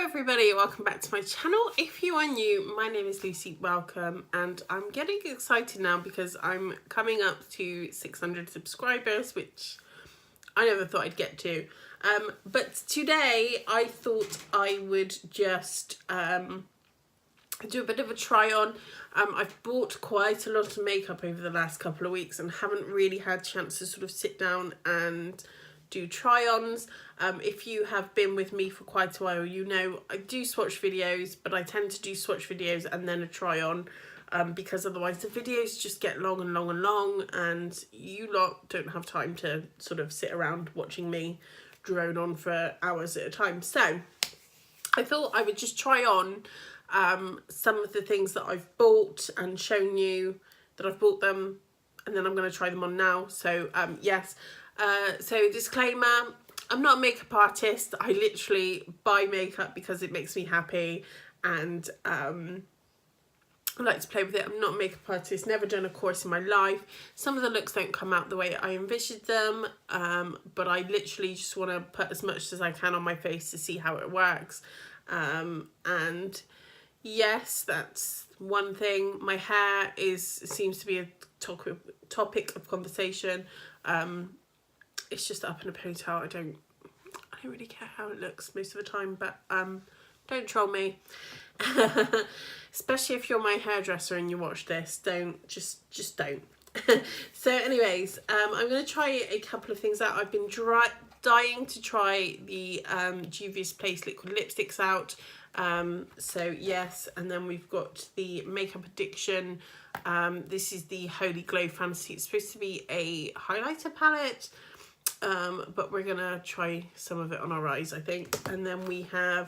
everybody, welcome back to my channel. If you are new, my name is Lucy, welcome, and I'm getting excited now because I'm coming up to 600 subscribers, which I never thought I'd get to. But today I thought I would just do a bit of a try on. I've bought quite a lot of makeup over the last couple of weeks and haven't really had a chance to sort of sit down and do try-ons. If you have been with me for quite a while, you know I do swatch videos, but I tend to do swatch videos and then a try-on, because otherwise the videos just get long and long and long, and you lot don't have time to sort of sit around watching me drone on for hours at a time. So I thought I would just try on some of the things that I've bought and shown you that I've bought them, and then I'm going to try them on now. So yes. So disclaimer, I'm not a makeup artist. I literally buy makeup because it makes me happy, and I like to play with it. I'm not a makeup artist, never done a course in my life. Some of the looks don't come out the way I envisioned them, but I literally just want to put as much as I can on my face to see how it works. And yes, that's one thing. My hair seems to be a topic of conversation. It's just up in a ponytail. I don't really care how it looks most of the time, but don't troll me. Especially if you're my hairdresser and you watch this, just don't. So anyways, I'm going to try a couple of things out. I've been dying to try the Juvia's Place liquid lipsticks out. So yes, and then we've got the Makeup Addiction. This is the Holy Glow Fantasy. It's supposed to be a highlighter palette, but we're gonna try some of it on our eyes, I think. And then we have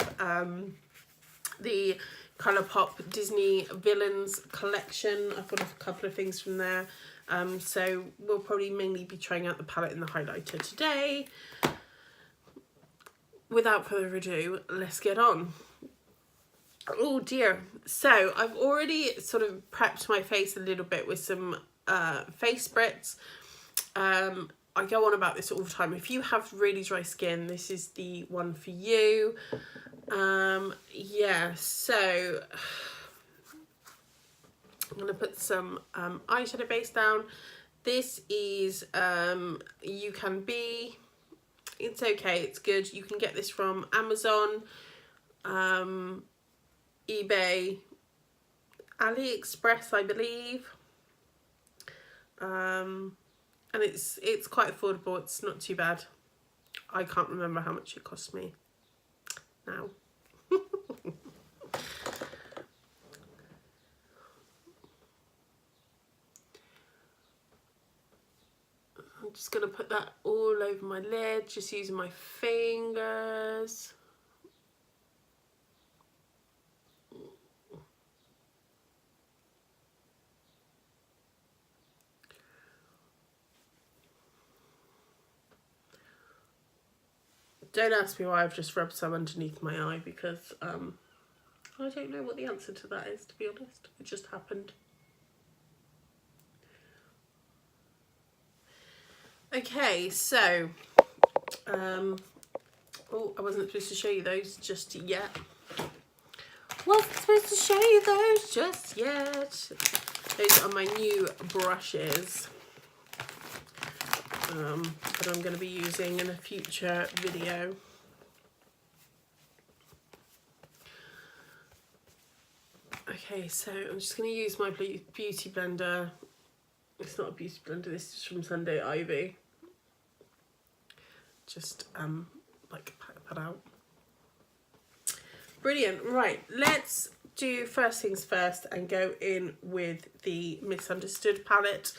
the Colourpop Disney Villains collection. I've got a couple of things from there. So we'll probably mainly be trying out the palette and the highlighter today. Without further ado, let's get on. Oh dear. So I've already sort of prepped my face a little bit with some face spritz. I go on about this all the time. If you have really dry skin, this is the one for you. Yeah, so I'm going to put some eyeshadow base down. This is You Can Be. It's okay, it's good. You can get this from Amazon, eBay, AliExpress, I believe. And it's quite affordable. It's not too bad. I can't remember how much it cost me now. I'm just going to put that all over my lid, just using my fingers. Don't ask me why I've just rubbed some underneath my eye, because I don't know what the answer to that is, to be honest. It just happened. Okay, so oh, I wasn't supposed to show you those just yet. Wasn't supposed to show you those just yet. Those are my new brushes. That I'm going to be using in a future video. Okay, so I'm just going to use my beauty blender. It's not a beauty blender, this is from Sunday Ivy. Just like pack that out. Brilliant. Right, let's do first things first and go in with the Misunderstood palette.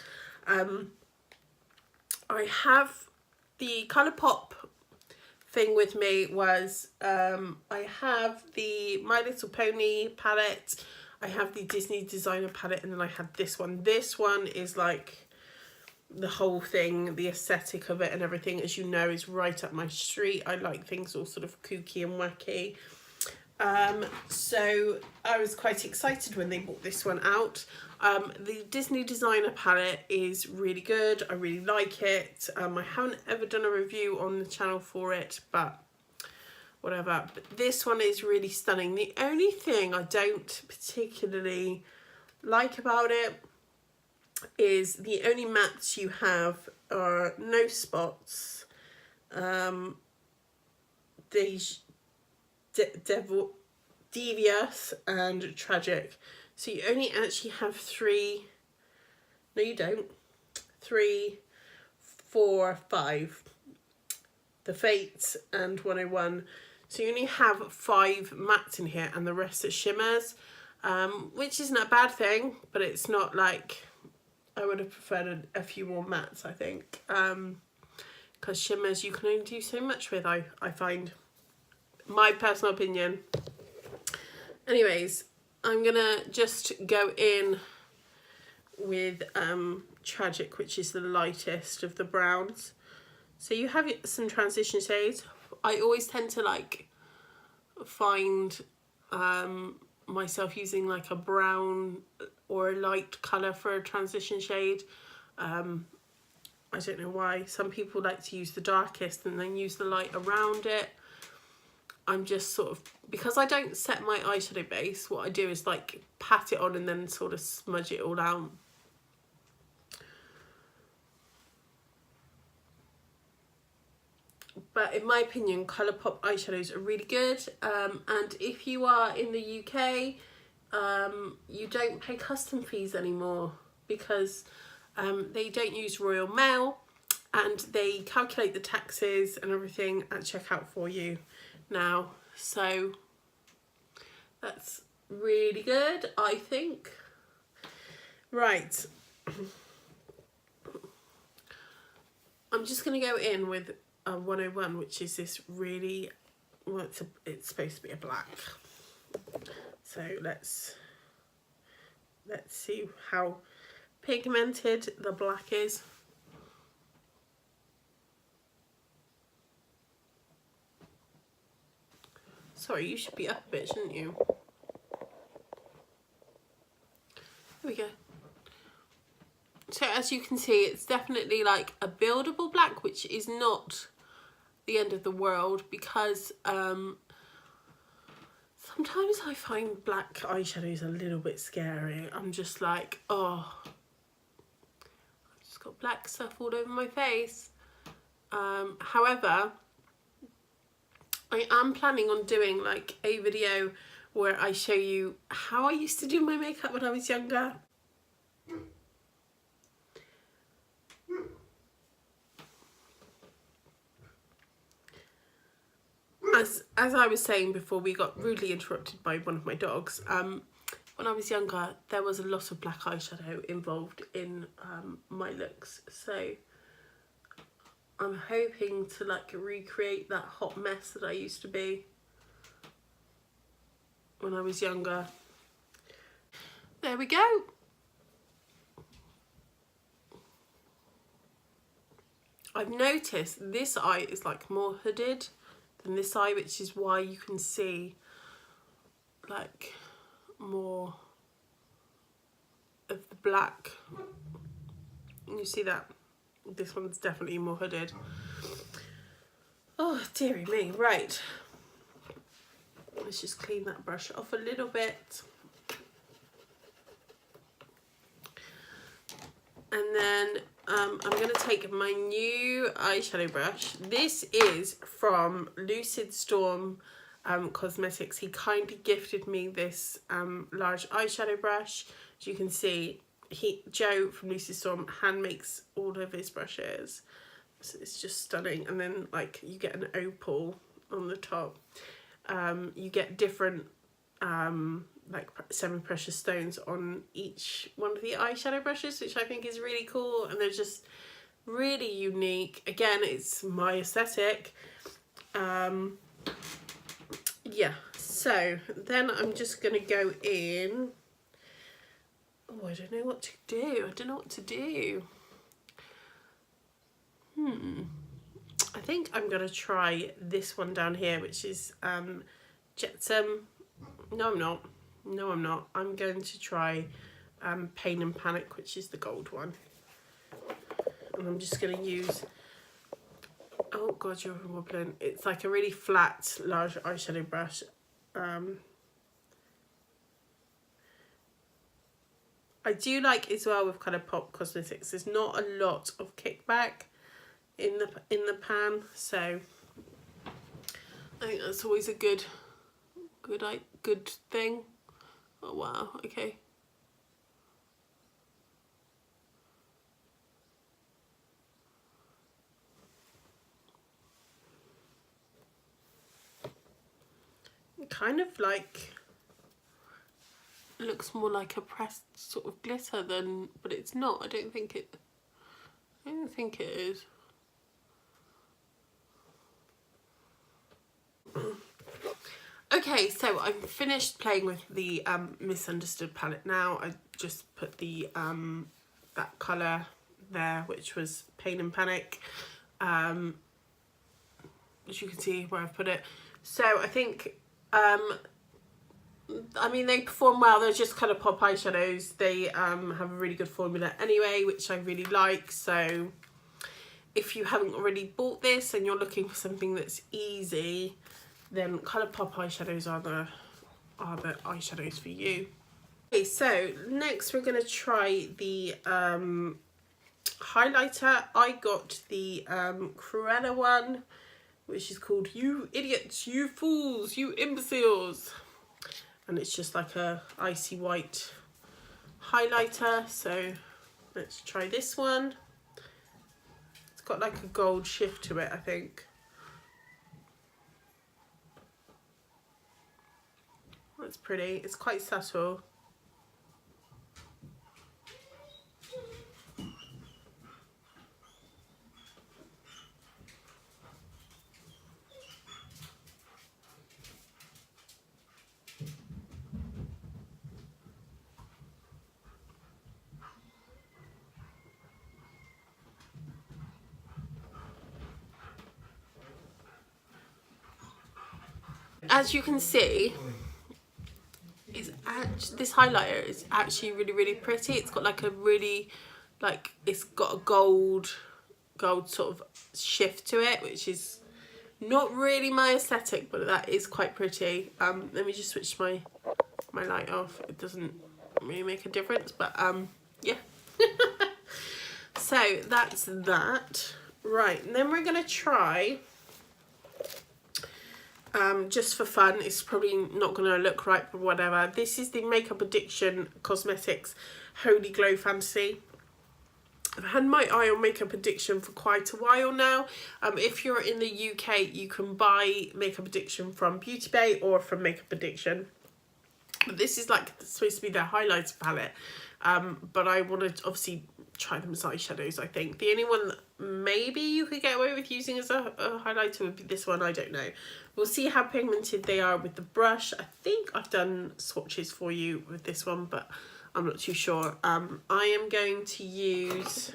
I have the Colourpop thing with me. I have the My Little Pony palette, I have the Disney designer palette, and then I have this one. This one is like the whole thing, the aesthetic of it and everything, as you know, is right up my street. I like things all sort of kooky and wacky. So I was quite excited when they brought this one out. The Disney designer palette is really good. I really like it. I haven't ever done a review on the channel for it, but whatever. But this one is really stunning. The only thing I don't particularly like about it is the only mattes you have are No Spots, Devious and Tragic. So you only actually have 3, no you don't, 3, 4, 5, the Fates and 101. So you only have 5 mattes in here and the rest are shimmers, which isn't a bad thing, but it's not like, I would have preferred a few more mattes, I think, because shimmers you can only do so much with, I find. My personal opinion. Anyways, I'm gonna just go in with Tragic, which is the lightest of the browns. So you have some transition shades. I always tend to like find myself using like a brown or a light colour for a transition shade. I don't know why. Some people like to use the darkest and then use the light around it. I'm just sort of, because I don't set my eyeshadow base, what I do is like pat it on and then sort of smudge it all out. But in my opinion, Colourpop eyeshadows are really good. And if you are in the UK, you don't pay custom fees anymore because they don't use Royal Mail and they calculate the taxes and everything at checkout for you now. So that's really good, I think. Right. I'm just going to go in with 101, which is this really, well, it's supposed to be a black. So let's see how pigmented the black is. Sorry, you should be up a bit, shouldn't you? There we go. So as you can see, it's definitely like a buildable black, which is not the end of the world, because sometimes I find black eyeshadows a little bit scary. I'm just like, oh, I've just got black stuff all over my face. However, I am planning on doing like a video where I show you how I used to do my makeup when I was younger. As I was saying before we got rudely interrupted by one of my dogs, when I was younger there was a lot of black eyeshadow involved in my looks, so I'm hoping to like recreate that hot mess that I used to be when I was younger. There we go. I've noticed this eye is like more hooded than this eye, which is why you can see like more of the black. You see that? This one's definitely more hooded. Oh, dearie me. Right. Let's just clean that brush off a little bit. And then I'm going to take my new eyeshadow brush. This is from Lucid Storm Cosmetics. He kindly gifted me this large eyeshadow brush. As you can see, Joe from Lucid Storm hand makes all of his brushes. So it's just stunning. And then like you get an opal on the top. You get different like semi-precious stones on each one of the eyeshadow brushes, which I think is really cool, and they're just really unique. Again, it's my aesthetic. Yeah, so then I'm just gonna go in. Oh, I don't know what to do. I don't know what to do. I think I'm gonna try this one down here, which is Jetsam. No, I'm not. No, I'm not. I'm going to try Pain and Panic, which is the gold one. And I'm just going to use Oh god, you're wobbling. It's like a really flat, large eyeshadow brush. I do like as well with Depop cosmetics, there's not a lot of kickback in the pan, so I think that's always a good thing. Oh wow, okay. Kind of like looks more like a pressed sort of glitter than, but it's not. I don't think it is. Okay, so I'm finished playing with the Misunderstood palette now. I just put the that colour there, which was Pain and Panic, as you can see where I've put it. So I think I mean, they perform well. They're just Colourpop eyeshadows. They have a really good formula anyway, which I really like. So if you haven't already bought this and you're looking for something that's easy, then Colourpop eyeshadows are the eyeshadows for you. Okay, so next we're going to try the highlighter. I got the Cruella one, which is called You Idiots, You Fools, You Imbeciles. And it's just like a icy white highlighter. So let's try this one. It's got like a gold shift to it, I think. That's pretty. It's quite subtle. As you can see, this highlighter is actually really pretty. It's got like a really, like, it's got a gold sort of shift to it, which is not really my aesthetic, but that is quite pretty. Let me just switch my light off. It doesn't really make a difference, but yeah. So that's that. Right, and then we're gonna try, just for fun, it's probably not gonna look right, but whatever. This is the Makeup Addiction Cosmetics Holy Glow Fantasy. I've had my eye on Makeup Addiction for quite a while now. If you're in the UK, you can buy Makeup Addiction from Beauty Bay or from Makeup Addiction. But this is like supposed to be their highlighter palette. But I want to obviously try them as eyeshadows, I think. The only one that maybe you could get away with using as a highlighter would be this one, I don't know. We'll see how pigmented they are with the brush. I think I've done swatches for you with this one, but I'm not too sure. I am going to use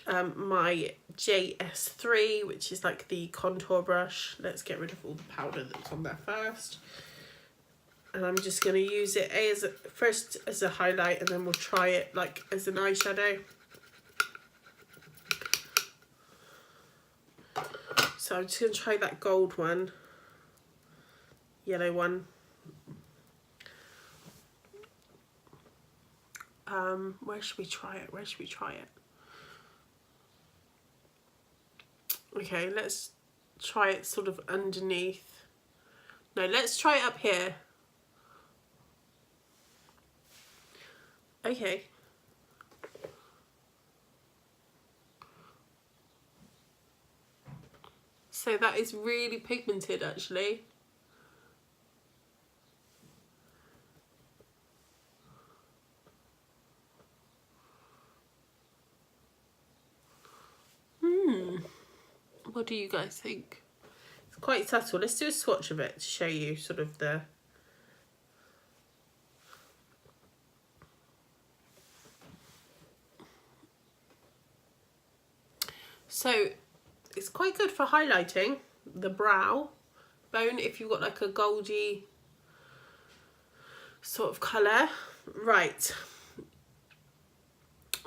my JS3, which is like the contour brush. Let's get rid of all the powder that's on there first. And I'm just going to use it first as a highlight, and then we'll try it like as an eyeshadow. So I'm just going to try that gold one, yellow one. Where should we try it? Where should we try it? Okay, let's try it sort of underneath. No, let's try it up here. Okay. So that is really pigmented, actually. What do you guys think? It's quite subtle. Let's do a swatch of it to show you sort of the... So it's quite good for highlighting the brow bone if you've got like a goldy sort of colour. Right.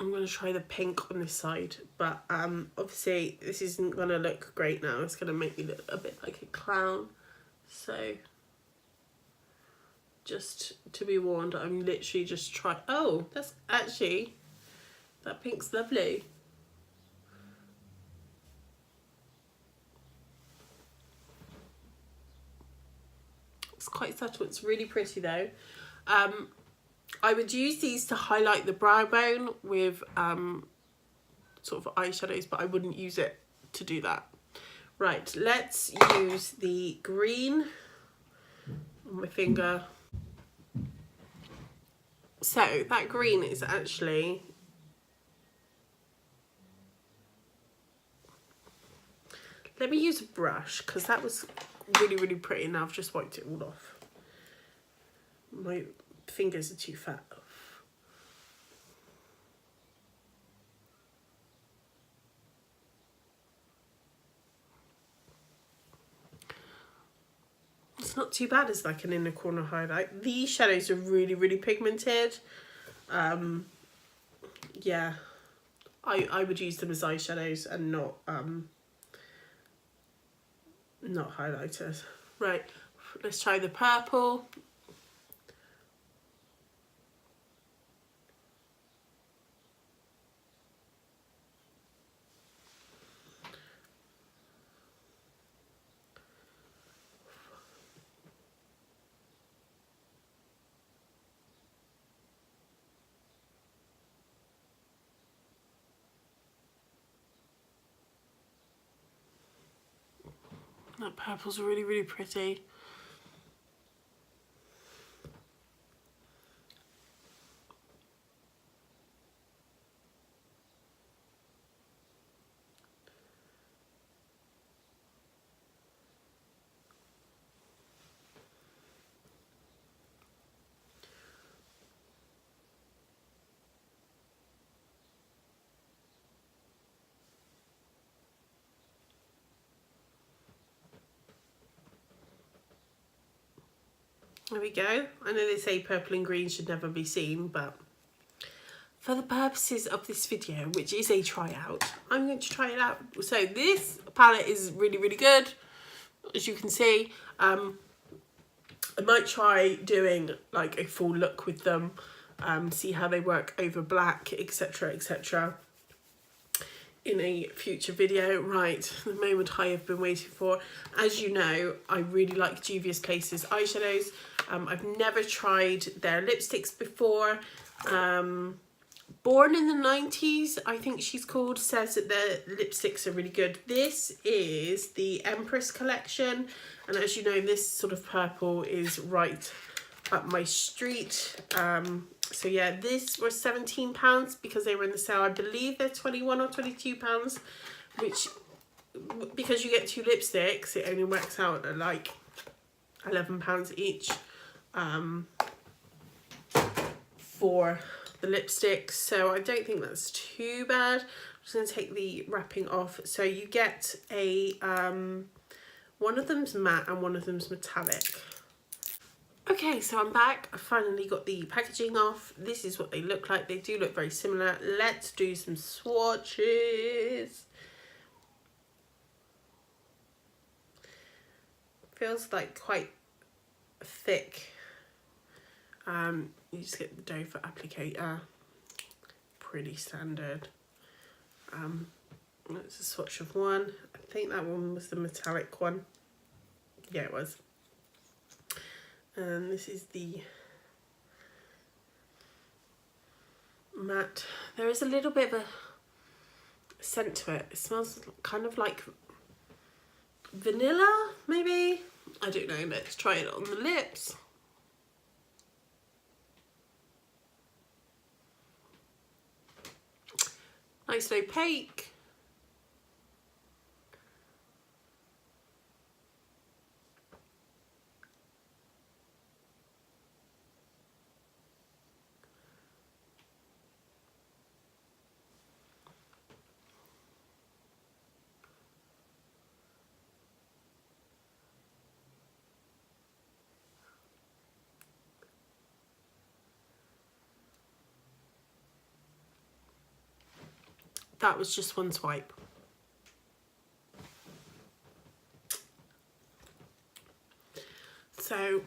I'm going to try the pink on this side, but obviously this isn't going to look great now. It's going to make me look a bit like a clown. So just to be warned, I'm literally just trying. Oh, that's actually, that pink's lovely. It's quite subtle. It's really pretty though. I would use these to highlight the brow bone with sort of eyeshadows, but I wouldn't use it to do that. Right, let's use the green on my finger. So that green is actually, let me use a brush because that was really, really pretty. Now I've just wiped it all off. My fingers are too fat. It's not too bad as like an inner corner highlight. These shadows are really, really pigmented. Yeah, I would use them as eyeshadows and not highlighters. Right, let's try the purple. That purple's really, really pretty. There we go. I know they say purple and green should never be seen, but for the purposes of this video, which is a tryout, I'm going to try it out. So this palette is really, really good, as you can see. I might try doing like a full look with them, see how they work over black, etc, etc, in a future video. Right, the moment I have been waiting for. As you know, I really like Juvia's Place's eyeshadows. I've never tried their lipsticks before. Born in the 90s, I think she's called, says that their lipsticks are really good. This is the Empress collection, and as you know, this sort of purple is right up my street. So yeah, this was £17 because they were in the sale. I believe they're £21 or £22, which, because you get two lipsticks, it only works out at like £11 each for the lipsticks. So I don't think that's too bad. I'm just going to take the wrapping off. So you get a one of them's matte and one of them's metallic. Okay, so I'm back. I finally got the packaging off. This is what they look like. They do look very similar. Let's do some swatches. Feels like quite thick. You just get the dough for applicator. Pretty standard. That's a swatch of one. I think that one was the metallic one. Yeah, it was. And this is the matte. There is a little bit of a scent to it. It smells kind of like vanilla, maybe? I don't know. Let's try it on the lips. Nice and opaque. that was just one swipe. So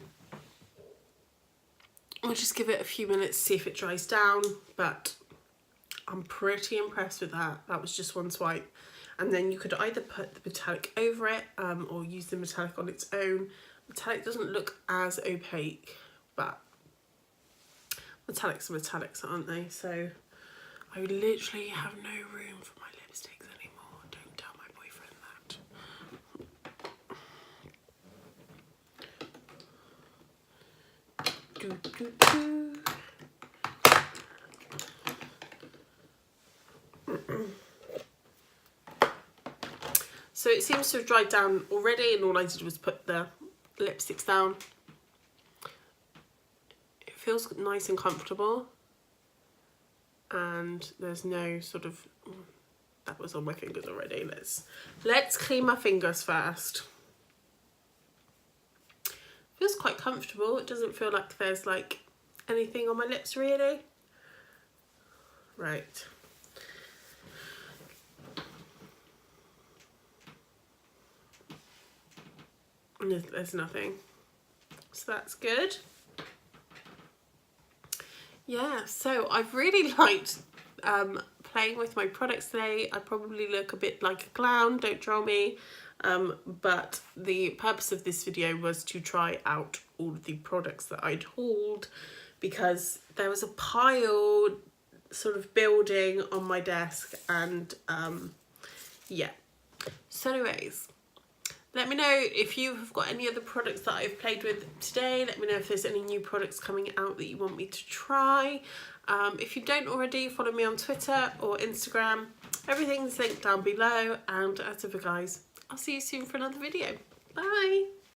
I'll just give it a few minutes to see if it dries down, but I'm pretty impressed with that. That was just one swipe. And then you could either put the metallic over it or use the metallic on its own. Metallic doesn't look as opaque, but metallics are metallics, aren't they? So I literally have no room for my lipsticks anymore. Don't tell my boyfriend that. Do, do, do. So it seems to have dried down already, and all I did was put the lipsticks down. It feels nice and comfortable, and there's no sort of, that was on my fingers already. Let's clean my fingers first. Feels quite comfortable. It doesn't feel like there's like anything on my lips really. Right. There's nothing, so that's good. Yeah, so I've really liked playing with my products today. I probably look a bit like a clown, don't troll me, but the purpose of this video was to try out all of the products that I'd hauled, because there was a pile sort of building on my desk, and yeah. So anyways, let me know if you have got any other products that I've played with today. Let me know if there's any new products coming out that you want me to try. If you don't already, follow me on Twitter or Instagram. Everything's linked down below. And as ever, guys, I'll see you soon for another video. Bye.